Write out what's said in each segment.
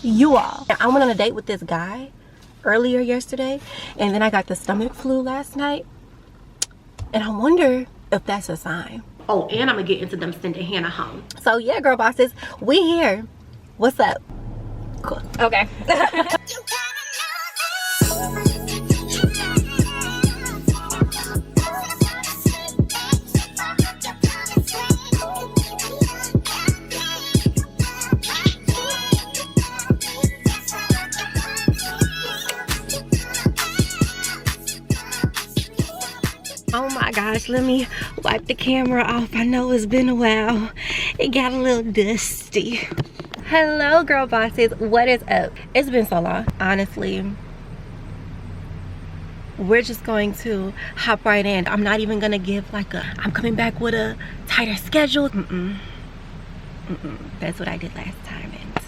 You all, I went on a date with this guy earlier yesterday, and then I got the stomach flu last night, and I wonder if that's a sign. Oh, and I'm gonna get into them sending Hannah home. So yeah, girl bosses, we here. What's up? Cool. Okay. Oh my gosh, let me wipe the camera off. I know it's been a while. It got a little dusty. Hello, girl bosses. What is up? It's been so long. Honestly, we're just going to hop right in. I'm not even gonna give like I'm coming back with a tighter schedule. That's what I did last time and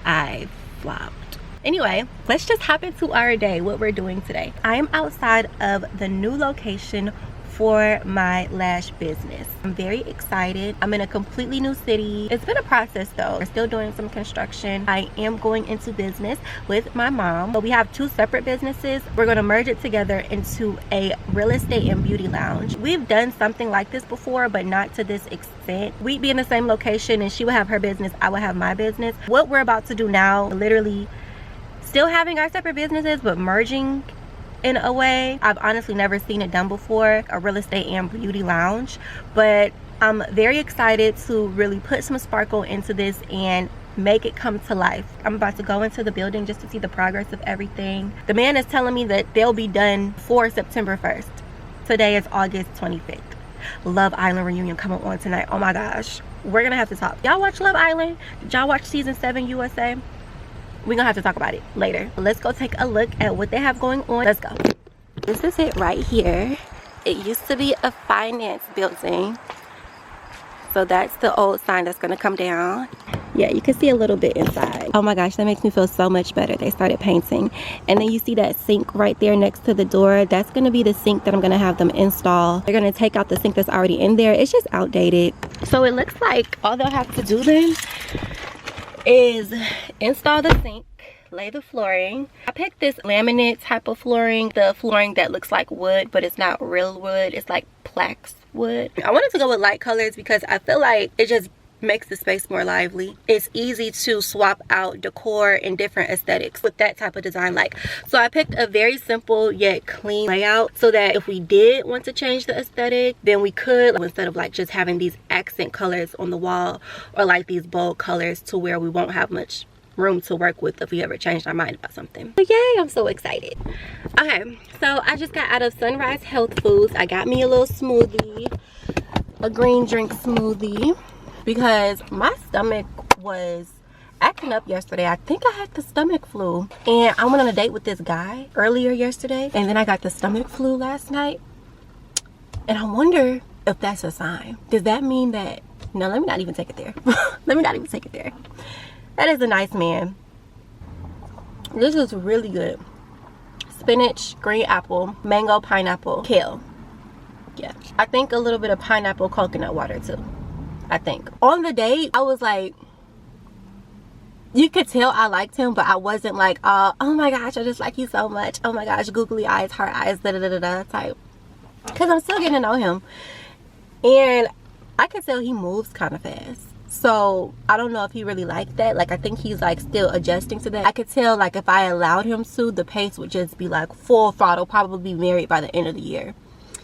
I flopped. Anyway, let's just hop into our day, what we're doing today. I am outside of the new location for my lash business. I'm very excited. I'm in a completely new city. It's been a process though. We're still doing some construction. I am going into business with my mom. So we have two separate businesses. We're gonna merge it together into a real estate and beauty lounge. We've done something like this before, but not to this extent. We'd be in the same location and she would have her business, I would have my business. What we're about to do now, literally still having our separate businesses, but merging in a way. I've honestly never seen it done before, a real estate and beauty lounge, but I'm very excited to really put some sparkle into this and make it come to life. I'm about to go into the building just to see the progress of everything. The man is telling me that they'll be done for September 1st. Today is August 25th. Love Island reunion coming on tonight. Oh my gosh, we're gonna have to talk. Y'all watch Love Island? Did y'all watch season 7 USA? We're gonna have to talk about it later. Let's go take a look at what they have going on. Let's go. This is it right here. It used to be a finance building. So that's the old sign that's gonna come down. Yeah, you can see a little bit inside. Oh my gosh, that makes me feel so much better. They started painting. And then you see that sink right there next to the door. That's gonna be the sink that I'm gonna have them install. They're gonna take out the sink that's already in there. It's just outdated. So it looks like all they'll have to do then is install the sink, lay the flooring. I picked this laminate type of flooring, the flooring that looks like wood, but it's not real wood, it's like plax wood. I wanted to go with light colors because I feel like it just makes the space more lively. It's easy to swap out decor and different aesthetics with that type of design. So I picked a very simple yet clean layout so that if we did want to change the aesthetic, then we could, instead of like just having these accent colors on the wall or like these bold colors to where we won't have much room to work with if we ever changed our mind about something. But yay, I'm so excited. Okay, so I just got out of Sunrise Health Foods. I got me a little smoothie, a green drink smoothie, because my stomach was acting up yesterday. I think I had the stomach flu, and I went on a date with this guy earlier yesterday, and then I got the stomach flu last night, and I wonder if that's a sign. Does that mean that, no, let me not even take it there. Let me not even take it there. That is a nice man. This is really good. Spinach, green apple, mango, pineapple, kale. Yeah, I think a little bit of pineapple coconut water too. I think on the date I was like, you could tell I liked him, but I wasn't like oh my gosh, I just like you so much, oh my gosh, googly eyes, heart eyes, da da da da type, because I'm still getting to know him, and I could tell he moves kind of fast. So I don't know if he really liked that. Like, I think he's like still adjusting to that. I could tell like if I allowed him to, the pace would just be like full throttle, probably be married by the end of the year.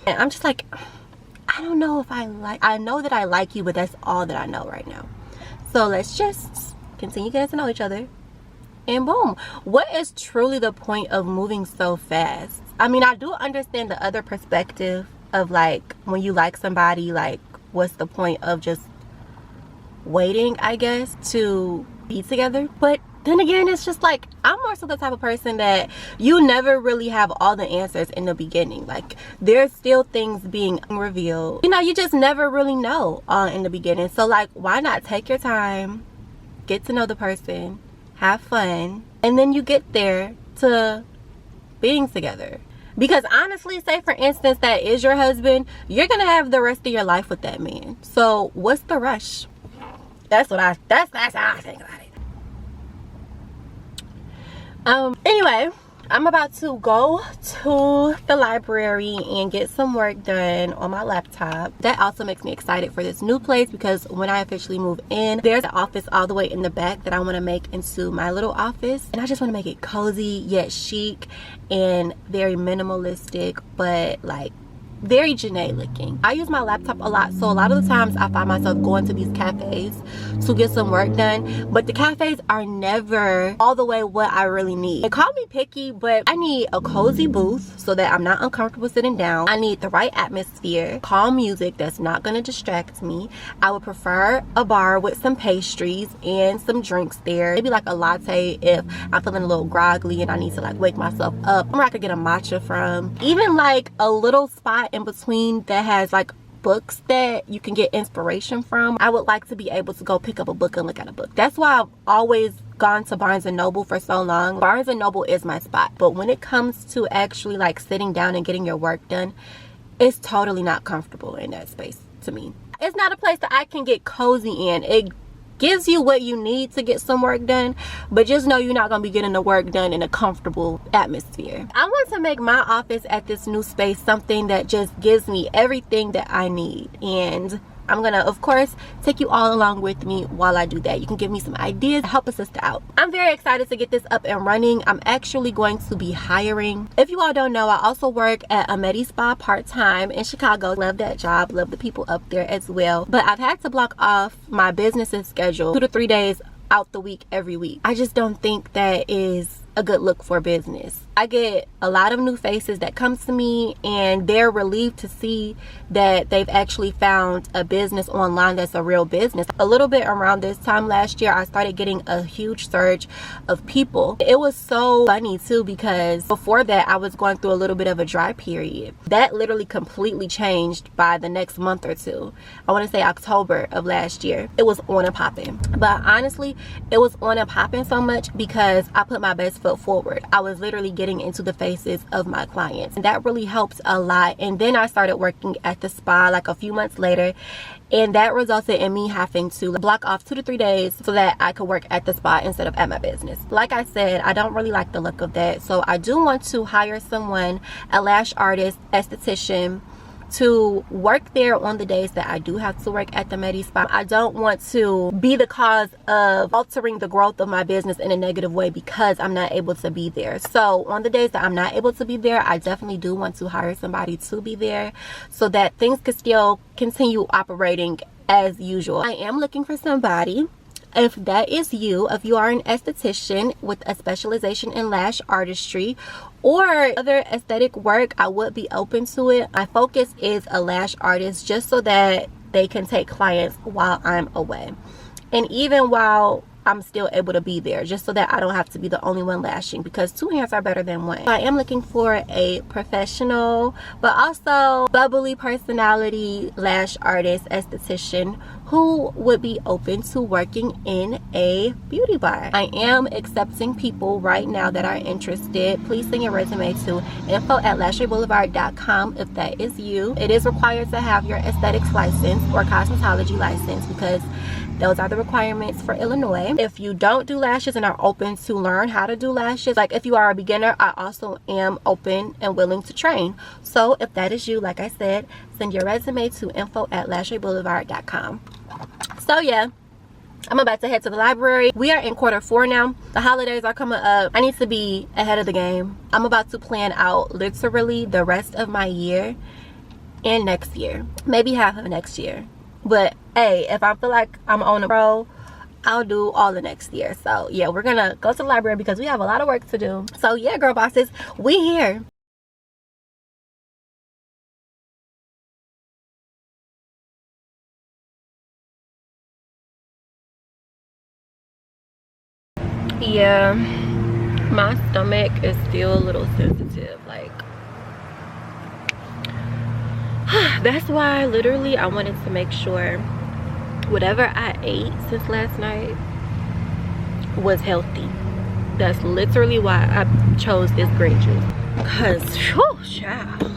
And I'm just like, I don't know if I know that I like you, but that's all that I know right now. So let's just continue getting to know each other. And boom. What is truly the point of moving so fast? I mean, I do understand the other perspective of like when you like somebody, like what's the point of just waiting, I guess, to be together. But then again, it's just like, I'm more so the type of person that you never really have all the answers in the beginning. Like, there's still things being revealed. You know, you just never really know in the beginning. So like, why not take your time, get to know the person, have fun, and then you get there to being together. Because honestly, say for instance that is your husband, you're gonna have the rest of your life with that man. So what's the rush? That's how I think about it. Anyway, I'm about to go to the library and get some work done on my laptop. That also makes me excited for this new place because when I officially move in, there's an office all the way in the back that I want to make into my little office. And I just want to make it cozy yet chic and very minimalistic, but like very Janae looking. I use my laptop a lot, so a lot of the times I find myself going to these cafes to get some work done, but the cafes are never all the way what I really need. They call me picky, but I need a cozy booth so that I'm not uncomfortable sitting down. I need the right atmosphere, calm music that's not going to distract me. I would prefer a bar with some pastries and some drinks there, maybe like a latte if I'm feeling a little groggy and I need to like wake myself up, where I could get a matcha from. Even like a little spot in between that has like books that you can get inspiration from. I would like to be able to go pick up a book and look at a book. That's why I've always gone to Barnes and Noble for so long. Barnes and Noble is my spot, but when it comes to actually like sitting down and getting your work done, it's totally not comfortable in that space to me. It's not a place that I can get cozy in. It gives you what you need to get some work done, but just know you're not going to be getting the work done in a comfortable atmosphere. I want to make my office at this new space something that just gives me everything that I need, and I'm gonna of course take you all along with me while I do that. You can give me some ideas, help a sister out. I'm very excited to get this up and running. I'm actually going to be hiring. If you all don't know, I also work at a Medi Spa part-time in Chicago. Love that job, love the people up there as well, but I've had to block off my business's schedule 2 to 3 days out the week every week. I just don't think that is a good look for business. I get a lot of new faces that come to me and they're relieved to see that they've actually found a business online that's a real business. A little bit around this time last year, I started getting a huge surge of people. It was so funny too because before that I was going through a little bit of a dry period. That literally completely changed by the next month or two. I want to say October of last year. It was on and popping. But honestly, it was on and popping so much because I put my best foot forward. I was literally getting into the faces of my clients, and that really helped a lot. And then I started working at the spa like a few months later, and that resulted in me having to block off 2 to 3 days so that I could work at the spa instead of at my business. Like I said, I don't really like the look of that, so I do want to hire someone, a lash artist, esthetician, to work there on the days that I do have to work at the Medi Spa. I don't want to be the cause of altering the growth of my business in a negative way because I'm not able to be there. So on the days that I'm not able to be there, I definitely do want to hire somebody to be there so that things can still continue operating as usual. I am looking for somebody. If that is you, if you are an esthetician with a specialization in lash artistry or other aesthetic work, I would be open to it. My focus is a lash artist just so that they can take clients while I'm away, and even while I'm still able to be there, just so that I don't have to be the only one lashing, because 2 hands are better than 1. I am looking for a professional but also bubbly personality lash artist esthetician who would be open to working in a beauty bar. I am accepting people right now that are interested. Please send your resume to info@lashrayboulevard.com if that is you. It is required to have your aesthetics license or cosmetology license because those are the requirements for Illinois. If you don't do lashes and are open to learn how to do lashes, like if you are a beginner, I also am open and willing to train. So if that is you, like I said, send your resume to info@lashrayboulevard.com. So yeah, I'm about to head to the library. We are in Q4 now. The holidays are coming up. I need to be ahead of the game. I'm about to plan out literally the rest of my year and next year, maybe half of next year. But hey, if I feel like I'm on a roll, I'll do all the next year. So yeah, we're gonna go to the library because we have a lot of work to do. So yeah, girl bosses, we here. Yeah, my stomach is still a little sensitive, like that's why literally I wanted to make sure whatever I ate since last night was healthy. That's literally why I chose this green juice, because whew, child,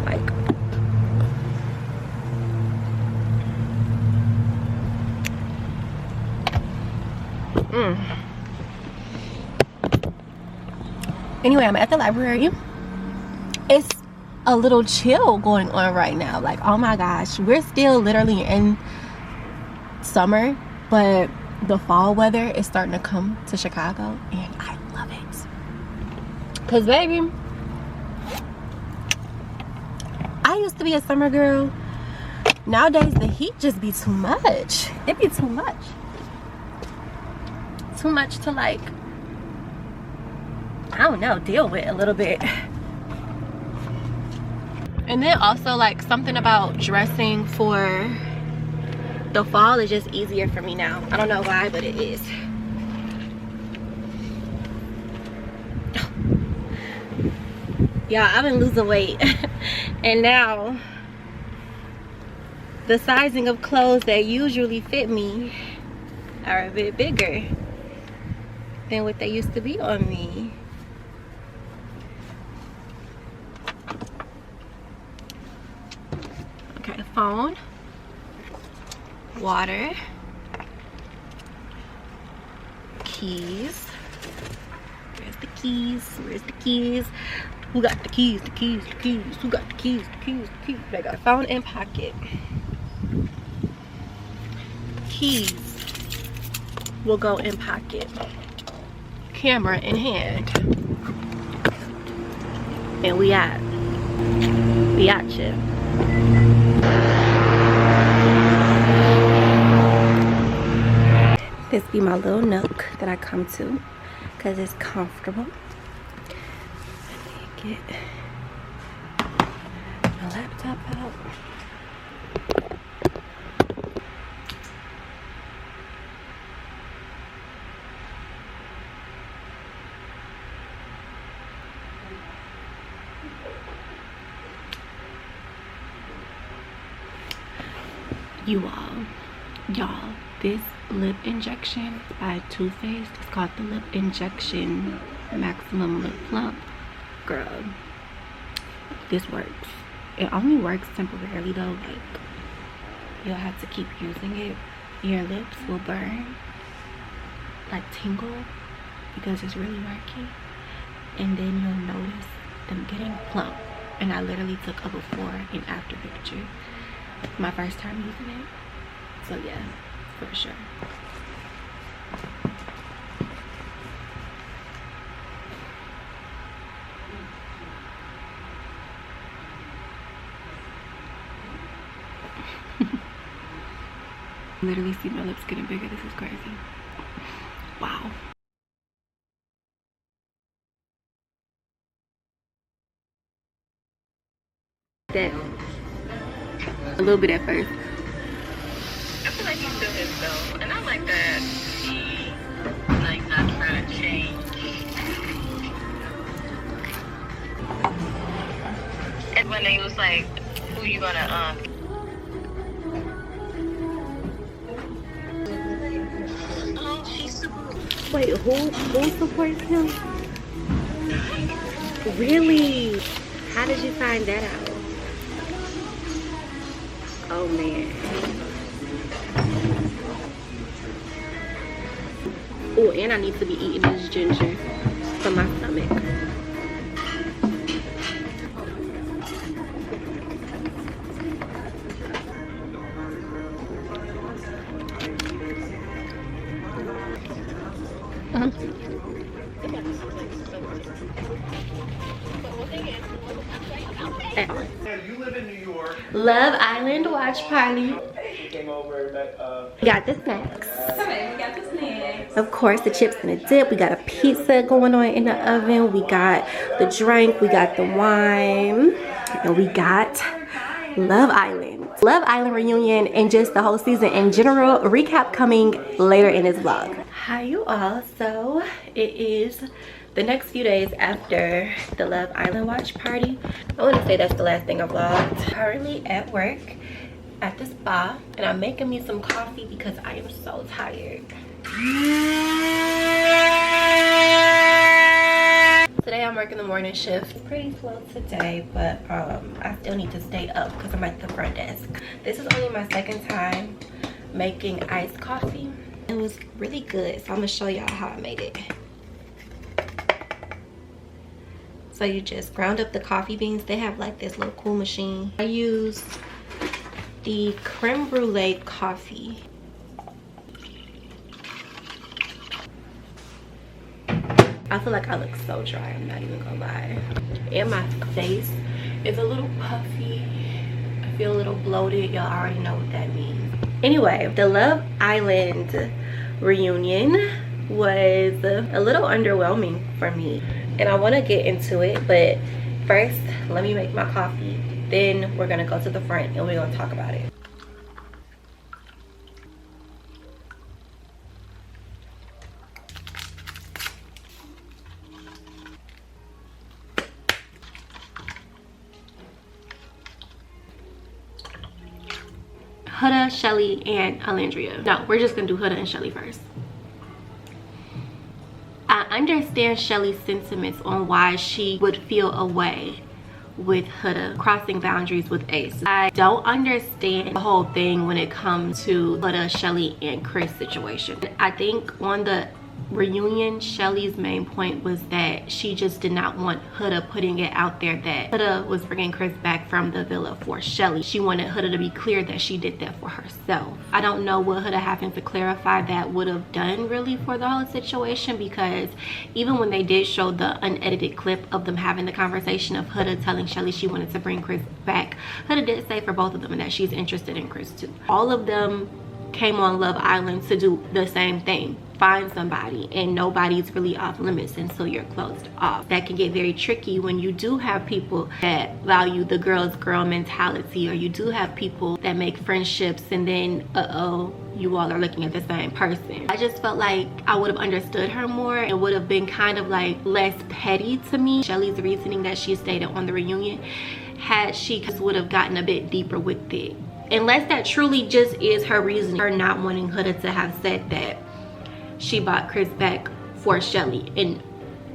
like Anyway, I'm at the library. It's a little chill going on right now. Like, oh my gosh, we're still literally in summer, but the fall weather is starting to come to Chicago, and I love it. Cause baby, I used to be a summer girl. Nowadays the heat just be too much. It be too much to, like, I don't know, deal with a little bit. And then also, like, something about dressing for the fall is just easier for me now. I don't know why, but it is. Yeah, I've been losing weight. And now the sizing of clothes that usually fit me are a bit bigger than what they used to be on me. Okay, phone, water, keys. Where's the keys? Where's the keys? Who got the keys? The keys, the keys. Who got the keys? The keys, the keys. I got phone in pocket. Keys will go in pocket. Camera in hand. And we out here. This be my little nook that I come to because it's comfortable. Let me get my laptop out. Y'all, this lip injection by Too Faced is called the Lip Injection Maximum Lip Plump. Girl, this works. It only works temporarily though. Like, you'll have to keep using it. Your lips will burn, like tingle, because it's really working, and then you'll notice them getting plump. And I literally took a before and after picture my first time using it. So yeah, for sure. Literally see my lips getting bigger. This is crazy. Wow. That a little bit at first. I feel like he's still himself, and I like that he like not trying to change. And when they was like, "Who you gonna Oh, she's super. Wait, who supports him? Really? How did you find that out? Oh man. Oh, and I need to be eating this ginger for my stomach. You live in New York. Love Island watch party. Came over and met, We got the snacks. Of course, the chips and the dip. We got a pizza going on in the oven. We got the drink. We got the wine. And we got Love Island. Love Island reunion and just the whole season in general. Recap coming later in this vlog. Hi, you all. So it is the next few days after the Love Island watch party. I want to say that's the last thing I vlogged. Currently at work at the spa, and I'm making me some coffee because I am so tired. Today I'm working the morning shift. Pretty slow today, but I still need to stay up because I'm at the front desk. This is only my second time making iced coffee. It was really good, so I'm gonna show y'all how I made it. So you just ground up the coffee beans. They have like this little cool machine. I use the creme brulee coffee. I feel like I look so dry, I'm not even gonna lie. And my face is a little puffy. I feel a little bloated. Y'all already know what that means. Anyway, the Love Island reunion was a little underwhelming for me. And I wanna get into it, but first, let me make my coffee. Then we're gonna go to the front and we're gonna talk about it. Huda, Shelly, and Alandria. No, we're just gonna do Huda and Shelly first. I understand Shelly's sentiments on why she would feel away with Huda crossing boundaries with Ace. I don't understand the whole thing when it comes to Huda, Shelly, and Chris situation. I think on the reunion, Shelly's main point was that she just did not want Huda putting it out there that Huda was bringing Chris back from the villa for Shelly. She wanted Huda to be clear that she did that for herself. I don't know what Huda having to clarify that would have done really for the whole situation, because even when they did show the unedited clip of them having the conversation of Huda telling Shelly she wanted to bring Chris back, Huda did say for both of them and that she's interested in Chris too. All of them came on Love Island to do the same thing, find somebody, and nobody's really off limits until you're closed off. That can get very tricky when you do have people that value the girl's girl mentality, or you do have people that make friendships and then you all are looking at the same person. I just felt like I would have understood her more. It would have been kind of like less petty to me. Shelly's reasoning that she stated on the reunion, had she just would have gotten a bit deeper with it. Unless that truly just is her reason, her not wanting Huda to have said that she bought Chris back for Shelly, and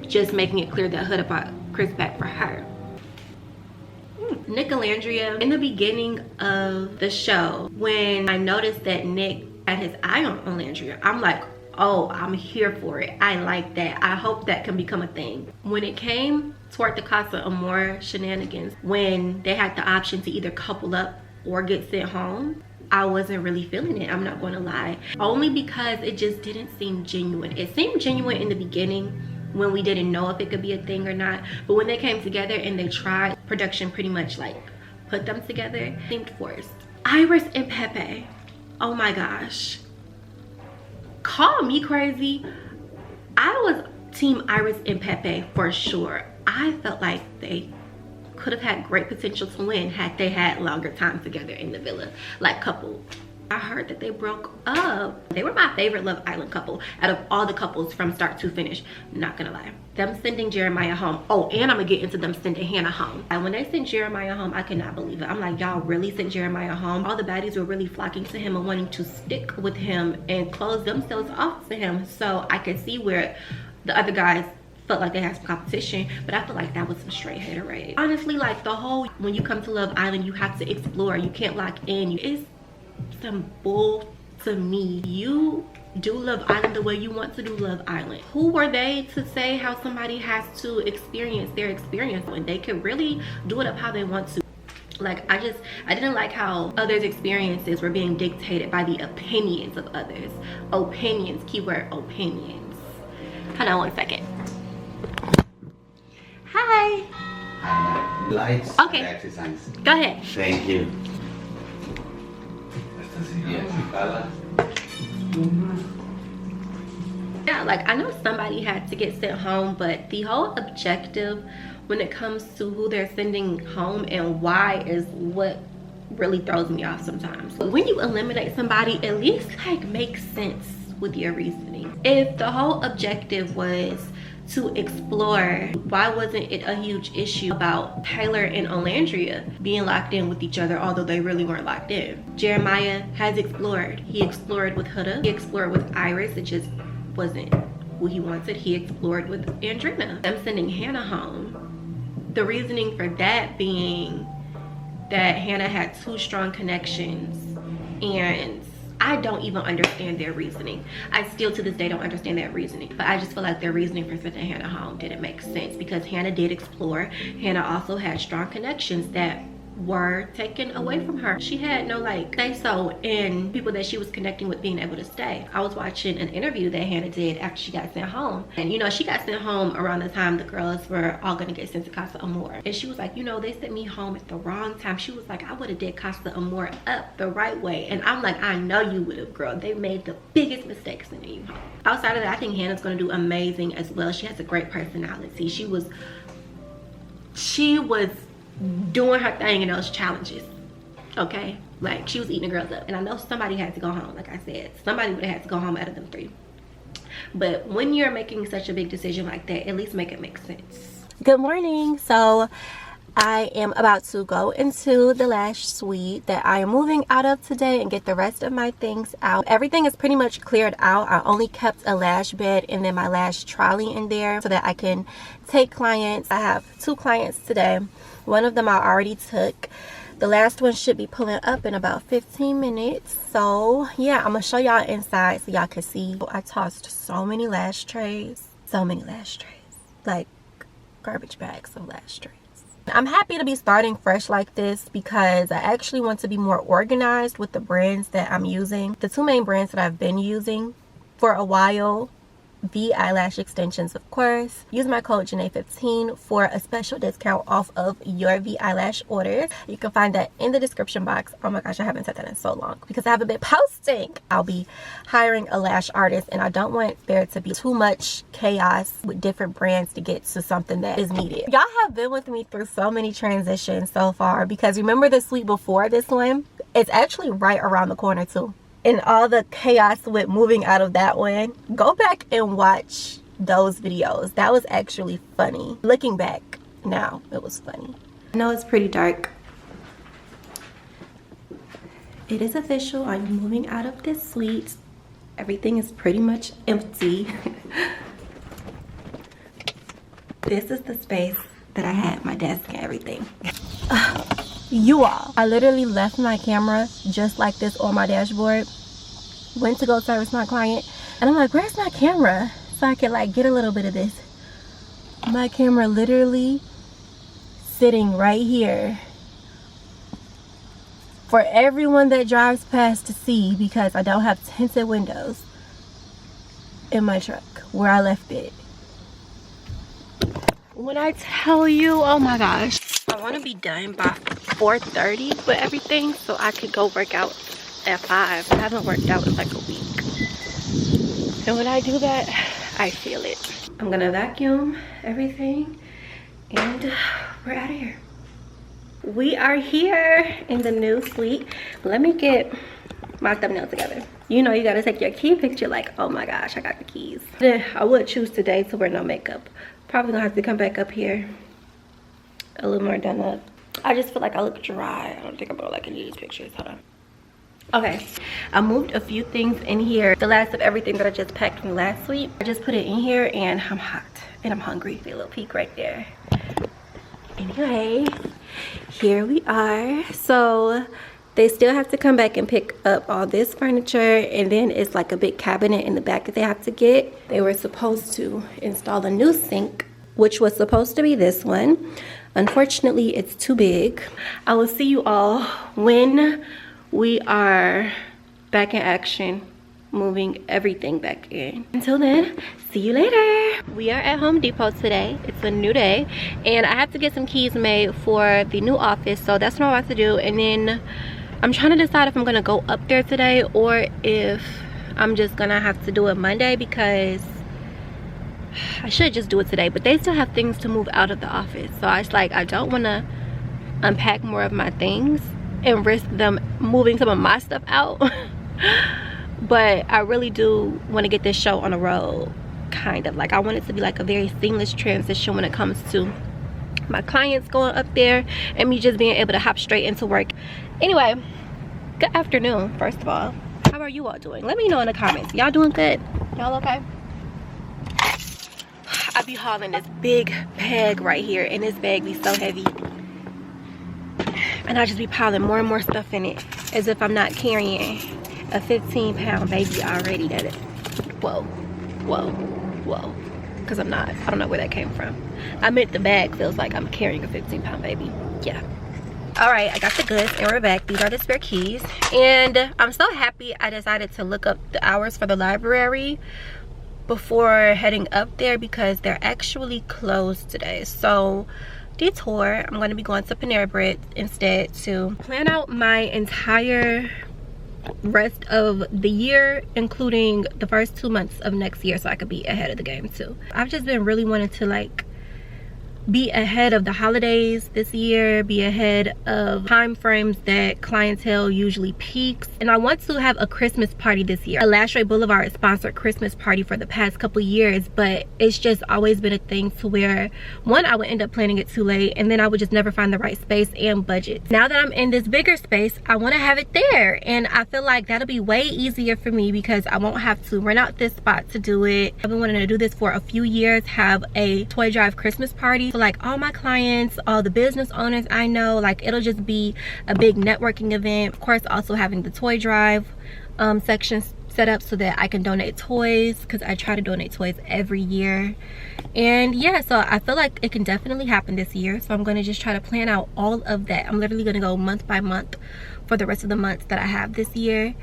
just making it clear that Huda bought Chris back for her. Nick Alandria, in the beginning of the show, when I noticed that Nick had his eye on Alandria, I'm like, oh, I'm here for it. I like that. I hope that can become a thing. When it came toward the Casa Amor shenanigans, when they had the option to either couple up or get sent home, I wasn't really feeling it, I'm not gonna lie. Only because it just didn't seem genuine. It seemed genuine in the beginning when we didn't know if it could be a thing or not, but when they came together and they tried, production pretty much like put them together, it seemed forced. Iris and Pepe, oh my gosh. Call me crazy, I was team Iris and Pepe for sure. I felt like they could have had great potential to win had they had longer time together in the villa, like couple. I heard that they broke up. They were my favorite Love Island couple out of all the couples from start to finish, not gonna lie. Them sending Jeremiah home, oh, and I'm gonna get into them sending Hannah home. And when they sent Jeremiah home, I could not believe it. I'm like, y'all really sent Jeremiah home? All the baddies were really flocking to him and wanting to stick with him and close themselves off to him. So I could see where the other guys felt like they had some competition, but I feel like that was some straight haterade. Honestly, like the whole, when you come to Love Island, you have to explore, you can't lock in. It's some bull to me. You do Love Island the way you want to do Love Island. Who were they to say how somebody has to experience their experience when they can really do it up how they want to? Like, I didn't like how others' experiences were being dictated by the opinions of others. Opinions, keyword opinions. Hold on one second. Hi. Lights. Okay. Exercise. Go ahead. Thank you. Yeah, like I know somebody had to get sent home, but the whole objective when it comes to who they're sending home and why is what really throws me off sometimes. When you eliminate somebody, at least like make sense with your reasoning. If the whole objective was to explore, why wasn't it a huge issue about Tyler and Alandria being locked in with each other, although they really weren't locked in? Jeremiah has explored. He explored with Huda, he explored with Iris, it just wasn't who he wanted. He explored with Andrina. Them sending Hannah home, the reasoning for that being that Hannah had 2 strong connections and I don't even understand their reasoning. I still to this day don't understand their reasoning. But I just feel like their reasoning for sending Hannah home didn't make sense, because Hannah did explore. Hannah also had strong connections that were taken away from her. She had no like say so in people that she was connecting with being able to stay. I was watching an interview that Hannah did after she got sent home, and you know, she got sent home around the time the girls were all gonna get sent to Casa Amor, and she was like, you know, they sent me home at the wrong time. She was like, I would have did Casa Amor up the right way. And I'm like, I know you would have, girl. They made the biggest mistake sending you home. Outside of that, I think Hannah's gonna do amazing as well. She has a great personality. She was doing her thing in those challenges, okay? Like, she was eating the girls up. And I know somebody had to go home. Like I said, somebody would have had to go home out of them 3. But when you're making such a big decision like that, at least make it make sense. Good morning. So I am about to go into the lash suite that I am moving out of today and get the rest of my things out. Everything is pretty much cleared out. I only kept a lash bed and then my lash trolley in there so that I can take clients. I have 2 clients today. One of them I already took. The last one should be pulling up in about 15 minutes. So yeah, I'm gonna show y'all inside so y'all can see. I tossed so many lash trays. So many lash trays. Like garbage bags of lash trays. I'm happy to be starting fresh like this because I actually want to be more organized with the brands that I'm using. The 2 main brands that I've been using for a while, the eyelash extensions, of course. Use my code Janae15 for a special discount off of your V eyelash orders. You can find that in the description box. Oh my gosh, I haven't said that in so long because I haven't been posting. I'll be hiring a lash artist and I don't want there to be too much chaos with different brands to get to something that is needed. Y'all have been with me through so many transitions so far, because remember the suite before this one? It's actually right around the corner too. And all the chaos with moving out of that one, go back and watch those videos. That was actually funny. Looking back now, it was funny. I know it's pretty dark. It is official. I'm moving out of this suite. Everything is pretty much empty. This is the space that I had my desk and everything. You all, I literally left my camera just like this on my dashboard, went to go service my client, and I'm like, where's my camera so I can like get a little bit of this. My camera literally sitting right here for everyone that drives past to see, because I don't have tinted windows in my truck where I left it. When I tell you, oh my gosh, I want to be done by 4:30 with everything so I could go work out at 5. I haven't worked out in like a week. And when I do that, I feel it. I'm gonna vacuum everything and we're out of here. We are here in the new suite. Let me get my thumbnail together. You know, you gotta take your key picture like, oh my gosh, I got the keys. I would choose today to wear no makeup. Probably gonna have to come back up here a little more done up. I just feel like I look dry. I don't think I'm gonna like any of these pictures. Hold on. Okay, I moved a few things in here. The last of everything that I just packed from the last week. I just put it in here and I'm hot and I'm hungry. See a little peek right there. Anyway, here we are. So they still have to come back and pick up all this furniture, and then it's like a big cabinet in the back that they have to get. They were supposed to install a new sink, which was supposed to be this one. Unfortunately, it's too big. I will see you all when we are back in action, moving everything back in. Until then, see you later. We are at Home Depot today. It's a new day and I have to get some keys made for the new office, so that's what I'm about to do. And then I'm trying to decide if I'm gonna go up there today or if I'm just gonna have to do it Monday, because I should just do it today, but they still have things to move out of the office. So it's like, I don't want to unpack more of my things and risk them moving some of my stuff out. But I really do want to get this show on the road, kind of. Like, I want it to be like a very seamless transition when it comes to my clients going up there and me just being able to hop straight into work. Anyway, good afternoon, first of all. How are you all doing? Let me know in the comments. Y'all doing good? Y'all okay? I be hauling this big bag right here, and this bag be so heavy. And I just be piling more and more stuff in it as if I'm not carrying a 15-pound baby already. That is, whoa, because I don't know where that came from. I meant the bag feels like I'm carrying a 15-pound baby. Yeah. All right, I got the goods and we're back. These are the spare keys, and I'm so happy I decided to look up the hours for the library before heading up there because they're actually closed today. So detour, I'm going to be going to Panera Bread instead to plan out my entire rest of the year, including the first 2 months of next year, so I could be ahead of the game too. I've just been really wanting to like be ahead of the holidays this year, be ahead of time frames that clientele usually peaks, and I want to have a Christmas party this year. LASH Boulevard sponsored Christmas party for the past couple years, but it's just always been a thing to where one, I would end up planning it too late, and then I would just never find the right space and budget. Now that I'm in this bigger space, I want to have it there, and I feel like that'll be way easier for me because I won't have to rent out this spot to do it. I've been wanting to do this for a few years, have a toy drive Christmas party for like all my clients, all the business owners I know. Like, it'll just be a big networking event. Of course, also having the toy drive section set up so that I can donate toys, because I try to donate toys every year. And yeah, so I feel like it can definitely happen this year, so I'm going to just try to plan out all of that. I'm literally going to go month by month for the rest of the months that I have this year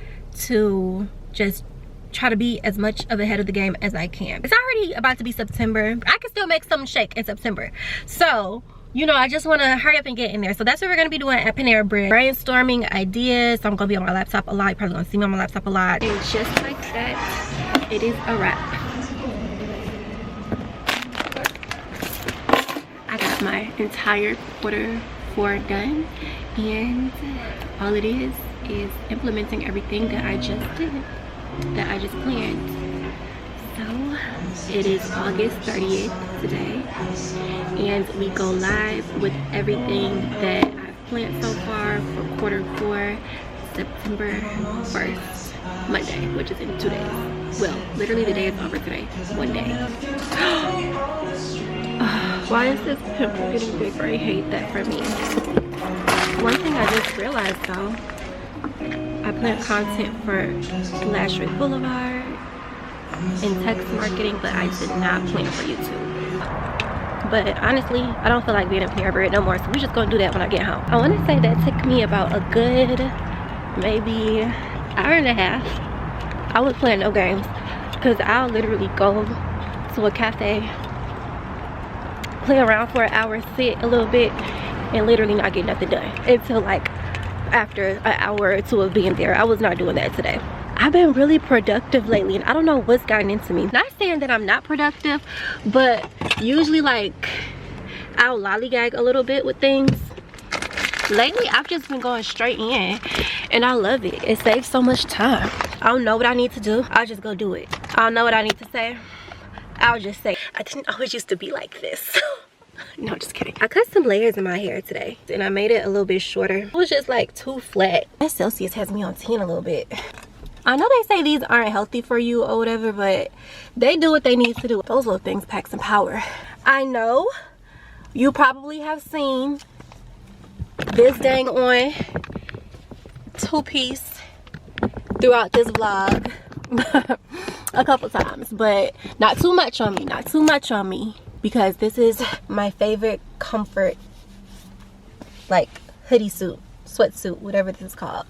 to just try to be as much of ahead of the game as I can. It's already about to be September. I can still make something shake in September. So, you know, I just want to hurry up and get in there. So that's what we're going to be doing at Panera Bread. Brainstorming ideas. So I'm going to be on my laptop a lot. You're probably going to see me on my laptop a lot. And just like that, it is a wrap. I got my entire Q4 done. And all it is implementing everything that I just did, that I just planned. So it is August 30th today, and we go live with everything that I've planned so far for Q4, September 1st, Monday, which is in 2 days. Well, literally the day is over today, 1 day. Why is this pimple getting bigger? I hate that for me. One thing I just realized though, I plan content for LASH Boulevard and text marketing, but I did not plan for YouTube. But honestly, I don't feel like being in Panera Bread no more, so we're just gonna do that when I get home. I want to say that took me about a good maybe hour and a half. I would play no games because I'll literally go to a cafe, play around for an hour, sit a little bit, and literally not get nothing done until like after an hour or two of being there. I was not doing that today. I've been really productive lately, and I don't know what's gotten into me. Not saying that I'm not productive, but usually like I'll lollygag a little bit with things. Lately I've just been going straight in, and I love it. It saves so much time. I don't know what I need to do, I'll just go do it. I don't know what I need to say, I'll just say. I didn't always used to be like this. No, just kidding. I cut some layers in my hair today, and I made it a little bit shorter. It was just like too flat. That Celsius has me on 10 a little bit. I know they say these aren't healthy for you or whatever, but they do what they need to do. Those little things pack some power. I know you probably have seen this dang on two-piece throughout this vlog a couple times, but not too much on me, not too much on me, because this is my favorite comfort like hoodie suit, sweatsuit, whatever this is called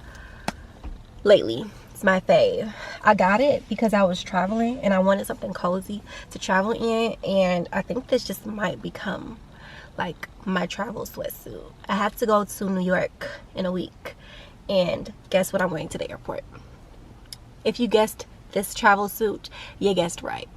lately. It's my fave. I got it because I was traveling and I wanted something cozy to travel in, and I think this just might become like my travel sweatsuit. I have to go to New York in a week, and guess what I'm wearing to the airport? If you guessed this travel suit, you guessed right.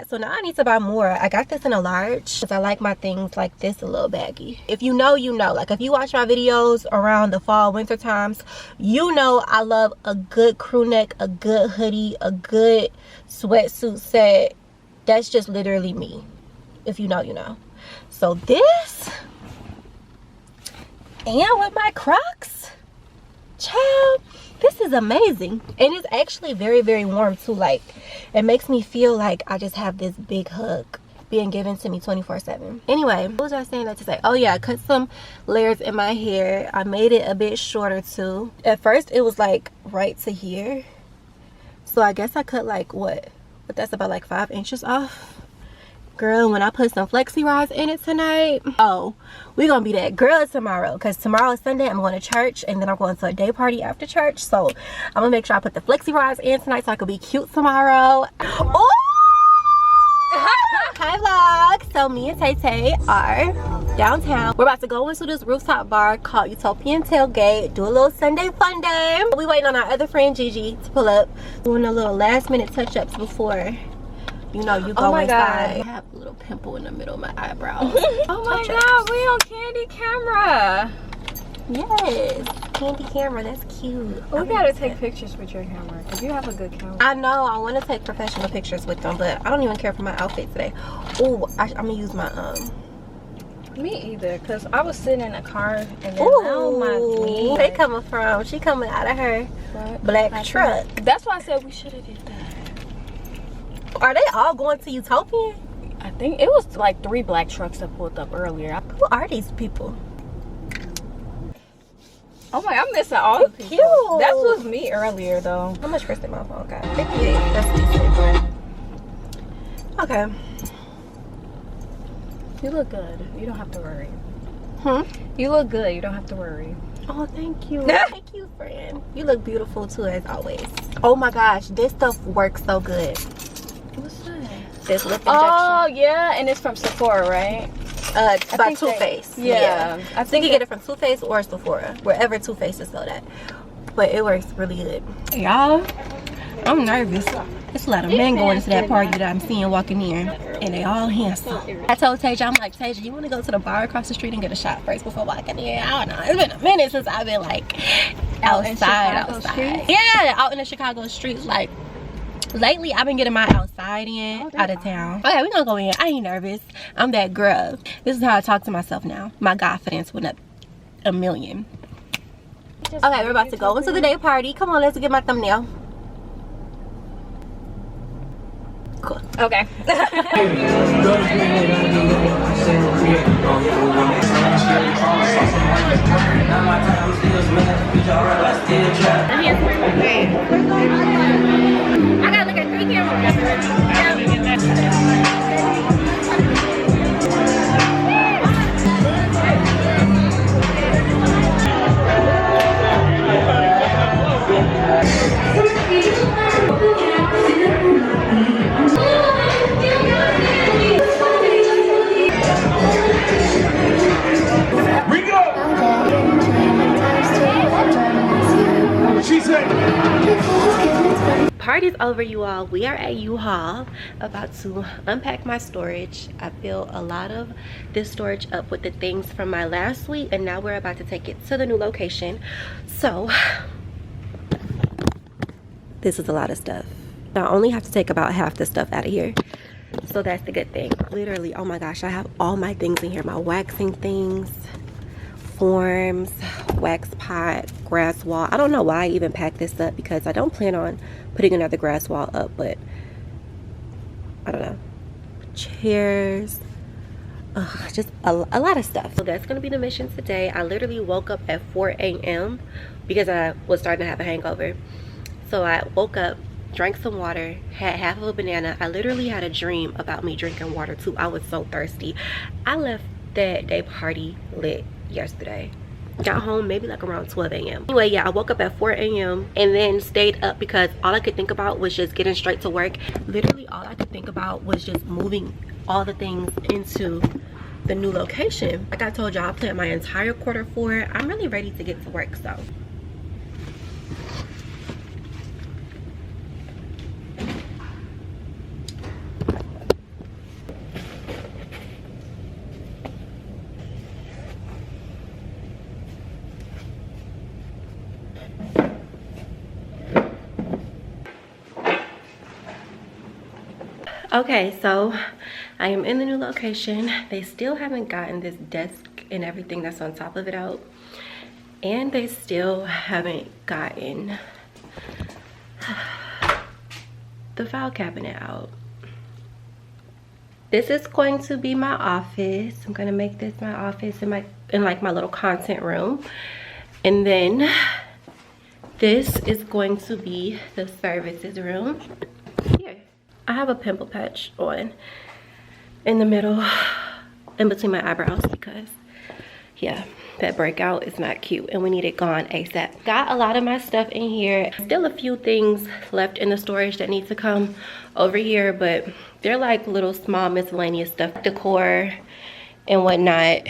So now I need to buy more. I got this in a large because I like my things like this a little baggy. If you know, you know. Like if you watch my videos around the fall, winter times, you know I love a good crew neck, a good hoodie, a good sweatsuit set. That's just literally me. If you know, you know. So this, and with my Crocs, child, this is amazing. And it's actually very, very warm too. Like, it makes me feel like I just have this big hug being given to me 24/7. Anyway, what was I saying that to say? Oh yeah, I cut some layers in my hair. I made it a bit shorter too. At first it was like right to here, so I guess I cut like what, but that's about like 5 inches off. Girl, when I put some flexi rods in it tonight, oh, we're gonna be that girl tomorrow, because tomorrow is Sunday. I'm going to church, and then I'm going to a day party after church, so I'm gonna make sure I put the flexi rods in tonight so I can be cute tomorrow. Oh! Hi vlog. So me and Tay Tay are downtown. We're about to go into this rooftop bar called Utopian Tailgate, do a little Sunday fun day. We waiting on our other friend Gigi to pull up, doing a little last minute touch-ups before, you know, you go inside. I have a little pimple in the middle of my eyebrow. Oh my god, we on candy camera. Yes, candy camera, that's cute. We gotta take pictures with your camera, because you have a good camera. I know, I want to take professional pictures with them, but I don't even care for my outfit today. Oh, I'm gonna use my Me either, because I was sitting in a car and then ooh, my knee. they coming from, she coming out of her black truck. That's why I said we should have did that. Are they all going to Utopian? I think it was like 3 black trucks that pulled up earlier. Who are these people? Oh my, I'm missing all the people. Cute. That was me earlier though. How much percent my phone got? 58. That's decent. Okay. You look good. You don't have to worry. Hmm? You look good. You don't have to worry. Oh, thank you. Thank you, friend. You look beautiful too, as always. Oh my gosh, this stuff works so good. What's that? This lip injection. Oh yeah, and it's from Sephora, right? By Too Faced. Yeah. I think you get it from Too Faced or Sephora, wherever Too Faced is sold at. But it works really good. Y'all, I'm nervous. There's a lot of men going to that party that I'm seeing walking in, and they all handsome. I told Tasia, I'm like, Tasia, you want to go to the bar across the street and get a shot first before walking in? I don't know. It's been a minute since I've been like outside. Yeah, out in the Chicago streets. Like lately, I've been getting my outside in, out of town. Okay, we're gonna go in. I ain't nervous. I'm that girl. This is how I talk to myself now. My confidence went up a million. Okay, we're about to go into the day party. Come on, let's get my thumbnail. Cool. Okay. I gotta look at 3 cameras. Party's over, you all. We are at U-Haul, about to unpack my storage. I filled a lot of this storage up with the things from my last week, and now we're about to take it to the new location. So this is a lot of stuff. I only have to take about half the stuff out of here, so that's the good thing. Literally, oh my gosh, I have all my things in here. My waxing things, forms, wax pot, grass wall. I don't know why I even packed this up, because I don't plan on putting another grass wall up, but I don't know. Chairs, just a lot of stuff. So that's gonna be the mission today. I literally woke up at 4 a.m. because I was starting to have a hangover. So I woke up, drank some water, had half of a banana. I literally had a dream about me drinking water too. I was so thirsty. I left that day party lit yesterday. Got home maybe like around 12 a.m. Anyway, yeah, I woke up at 4 a.m. and then stayed up because all I could think about was just getting straight to work. Literally all I could think about was just moving all the things into the new location. Like I told y'all, I planned my entire Q4. I'm really ready to get to work, so. Okay, so I am in the new location. They still haven't gotten this desk and everything that's on top of it out, and they still haven't gotten the file cabinet out. this is going to be my office. I'm gonna make this my office in like my little content room. And then this is going to be the services room. Here, I have a pimple patch on in the middle, in between my eyebrows, because yeah, that breakout is not cute and we need it gone ASAP. Got a lot of my stuff in here. Still a few things left in the storage that need to come over here, but they're like little small miscellaneous stuff, decor and whatnot,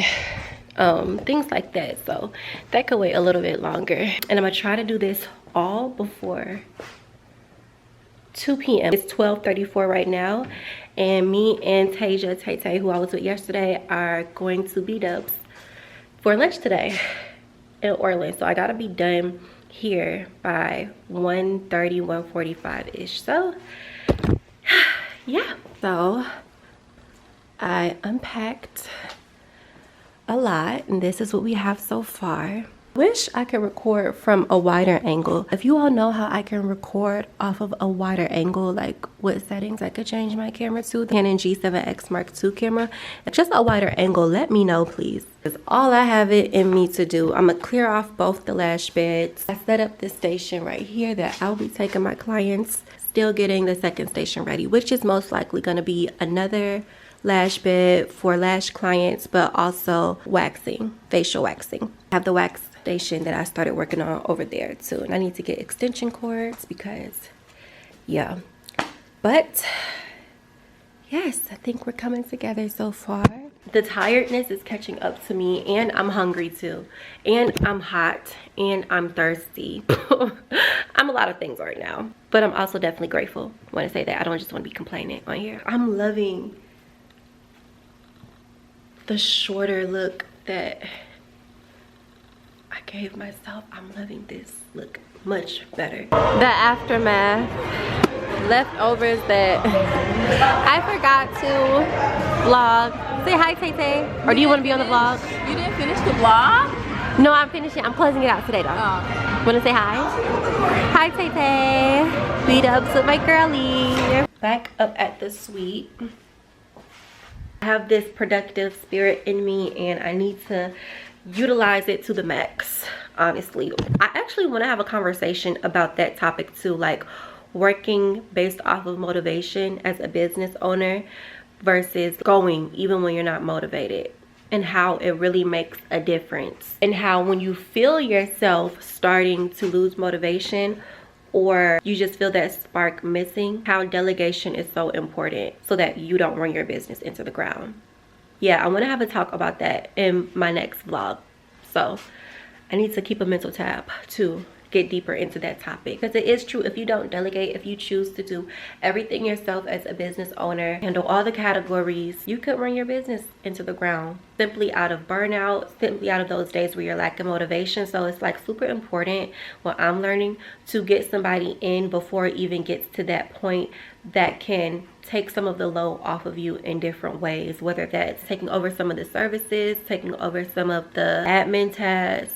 things like that. So that could wait a little bit longer. And I'm gonna try to do this all before 2 p.m. It's 12:34 right now, and me and Tasia, Tay, who I was with yesterday, are going to B-Dubs for lunch today in Orland. So I gotta be done here by 1:30, 1:45-ish. So yeah, so I unpacked a lot, and this is what we have so far. Wish I could record from a wider angle. If you all know how I can record off of a wider angle, like what settings I could change my camera to, the Canon G7X Mark II camera, just a wider angle, let me know please. Because all I have it in me to do, I'm gonna clear off both the lash beds. I set up this station right here that I'll be taking my clients, still getting the second station ready, which is most likely gonna be another lash bed for lash clients, but also waxing, facial waxing. I have the wax station that I started working on over there too, and I need to get extension cords because yeah. But yes, I think we're coming together so far. The tiredness is catching up to me, and I'm hungry too, and I'm hot, and I'm thirsty. I'm a lot of things right now, but I'm also definitely grateful when I say that. I don't just want to be complaining on here. I'm loving the shorter look that I gave myself. I'm loving this look much better. The aftermath, leftovers that I forgot to vlog. Say hi, Tay. Or do you want to be on the vlog? You didn't finish the vlog? No, I'm finishing. I'm closing it out today though. Oh. Want to say hi? Hi, Tay. B-Dubs with my girlie. Back up at the suite. I have this productive spirit in me, and I need to utilize it to the max. Honestly, I actually want to have a conversation about that topic too, like working based off of motivation as a business owner versus going even when you're not motivated, and how it really makes a difference, and how when you feel yourself starting to lose motivation, or you just feel that spark missing, how delegation is so important so that you don't run your business into the ground. Yeah, I want to have a talk about that in my next vlog. So I need to keep a mental tab to get deeper into that topic, because it is true, if you don't delegate, if you choose to do everything yourself as a business owner, handle all the categories, you could run your business into the ground simply out of burnout, simply out of those days where you're lacking motivation. So it's like super important, what I'm learning, to get somebody in before it even gets to that point that can take some of the load off of you in different ways, whether that's taking over some of the services, taking over some of the admin tasks.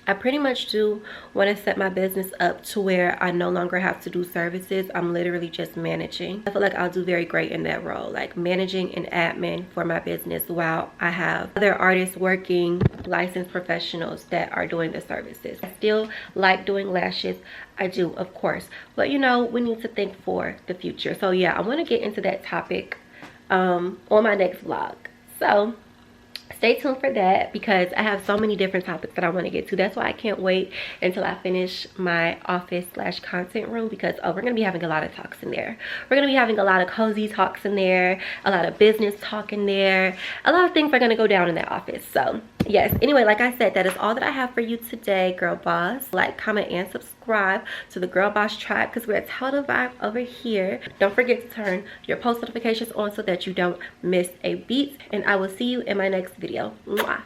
I pretty much do want to set my business up to where I no longer have to do services. I'm literally just managing. I feel like I'll do very great in that role, like managing and admin for my business, while I have other artists working, licensed professionals that are doing the services. I still like doing lashes. I do, of course, but you know, we need to think for the future. So yeah, I want to get into that topic on my next vlog. So stay tuned for that, because I have so many different topics that I want to get to. That's why I can't wait until I finish my office / content room, because we're going to be having a lot of talks in there. We're going to be having a lot of cozy talks in there, a lot of business talk in there. A lot of things are going to go down in that office. So yes, anyway, like I said, that is all that I have for you today, Girl Boss. Like, comment, and subscribe to the Girl Boss tribe, because we're a total vibe over here. Don't forget to turn your post notifications on so that you don't miss a beat, and I will see you in my next video. Mwah.